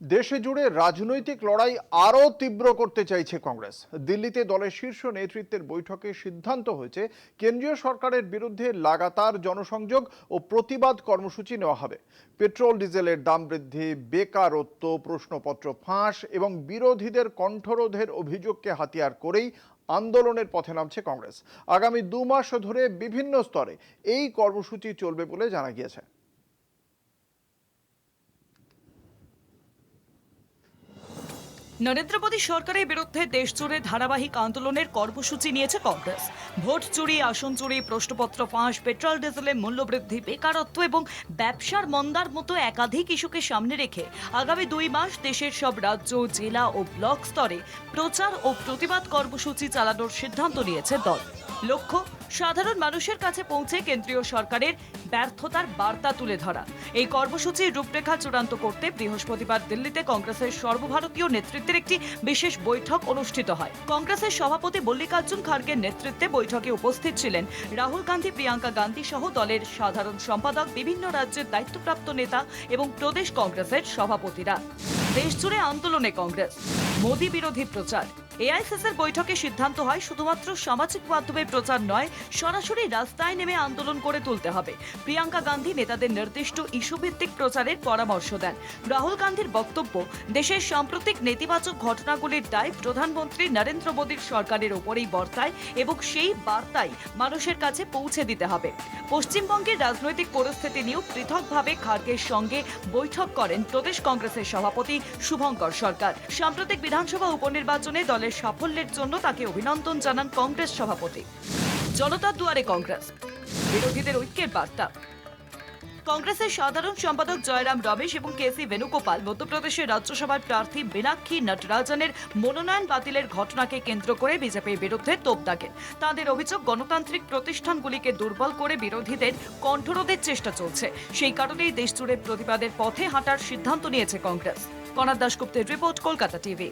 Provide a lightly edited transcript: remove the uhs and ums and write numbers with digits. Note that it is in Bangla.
দেশে জুড়ে রাজনৈতিক লড়াই আরও তীব্র করতে চাইছে কংগ্রেস। দিল্লিতে দলের শীর্ষ নেতৃত্বের বৈঠকে সিদ্ধান্ত হয়েছে কেন্দ্রীয় সরকারের বিরুদ্ধে লাগাতার জনসংযোগ ও প্রতিবাদ কর্মসূচি নেওয়া হবে। পেট্রোল ডিজেলের দাম বৃদ্ধি, বেকারত্ব, প্রশ্নপত্র ফাঁস এবং বিরোধীদের কণ্ঠরোধের অভিযোগকে হাতিয়ার করেই আন্দোলনের পথে নামছে কংগ্রেস। আগামী 2 মাস ধরে বিভিন্ন স্তরে এই কর্মসূচি চলবে বলে জানা গিয়েছে। নরেন্দ্র মোদী সরকারের বিরুদ্ধে দেশজুড়ে ধারাবাহিক আন্দোলনের কর্মসূচি নিয়েছে কংগ্রেস। ভোট চুরি, আসন চুরি, প্রশ্নপত্র ফাঁস, পেট্রোল ডিজেলের মূল্যবৃদ্ধি, বেকারত্ব এবং ব্যবসার মন্দার মতো একাধিক ইস্যুকে সামনে রেখে আগামী 2 মাস দেশের সব রাজ্য, জেলা ও ব্লক স্তরে প্রচার ও প্রতিবাদ কর্মসূচি চালানোর সিদ্ধান্ত নিয়েছে দল। লক্ষ্য, সাধারণ মানুষের কাছে পৌঁছে কেন্দ্রীয় সরকারের ব্যর্থতার বার্তা তুলে ধরা। এই কর্মসূচির রূপরেখা চূড়ান্ত করতে বৃহস্পতিবার দিল্লিতে কংগ্রেসের সর্বভারতীয় নেতৃত্বের একটি বিশেষ বৈঠক অনুষ্ঠিত হয়। কংগ্রেসের সভাপতি মল্লিকার্জুন খাড়গের নেতৃত্বে বৈঠকে উপস্থিত ছিলেন রাহুল গান্ধী, প্রিয়াঙ্কা গান্ধী সহ দলের সাধারণ সম্পাদক, বিভিন্ন রাজ্যের দায়িত্বপ্রাপ্ত নেতা এবং প্রদেশ কংগ্রেসের সভাপতিরা। দেশজুড়ে আন্দোলনে কংগ্রেস, মোদী বিরোধী প্রচার। এআইসিসির বৈঠকে সিদ্ধান্ত হয় শুধুমাত্র সামাজিক মাধ্যমে প্রচার নয়, সরাসরি রাস্তায় নেমে আন্দোলন করে তুলতে হবে। প্রিয়াঙ্কা গান্ধী নেতাদের নির্দিষ্ট ইস্যুভিত্তিক প্রচারের পরামর্শ দেন। রাহুল গান্ধীর বক্তব্য, দেশের সাম্প্রতিক নেতিবাচক ঘটনাগুলির দায় প্রধানমন্ত্রী নরেন্দ্র মোদীর সরকারের ওপরেই বর্তায় এবং সেই বার্তাই মানুষের কাছে পৌঁছে দিতে হবে। পশ্চিমবঙ্গের রাজনৈতিক পরিস্থিতি নিয়েও পৃথকভাবে খাড়গের সঙ্গে বৈঠক করেন প্রদেশ কংগ্রেসের সভাপতি শুভঙ্কর সরকার। সাম্প্রতিক বিধানসভা উপনির্বাচনে দলের সাফল্যের জন্য তাকে অভিনন্দন জানান কংগ্রেস সভাপতি। জনতার দুয়ারে কংগ্রেস, বিরোধীদের ঐক্যের বার্তা। কংগ্রেসের সাধারণ সম্পাদক জয়রাম রমেশ এবং কেসি বেণুগোপাল মধ্যপ্রদেশের রাজ্যসভার প্রার্থী মীনাক্ষী নটরাজনের মনোনয়ন বাতিলের ঘটনাকে কেন্দ্র করে বিজেপির বিরুদ্ধে তোপ দাগেন। তাদের অভিযোগ, গণতান্ত্রিক প্রতিষ্ঠানগুলিকে দুর্বল করে বিরোধীদের কণ্ঠরোধের চেষ্টা চলছে। সেই কারণেই দেশজুড়ে প্রতিবাদের পথে হাঁটার সিদ্ধান্ত নিয়েছে কংগ্রেস। কণাদ দাশগুপ্তের রিপোর্ট, কলকাতা টিভি।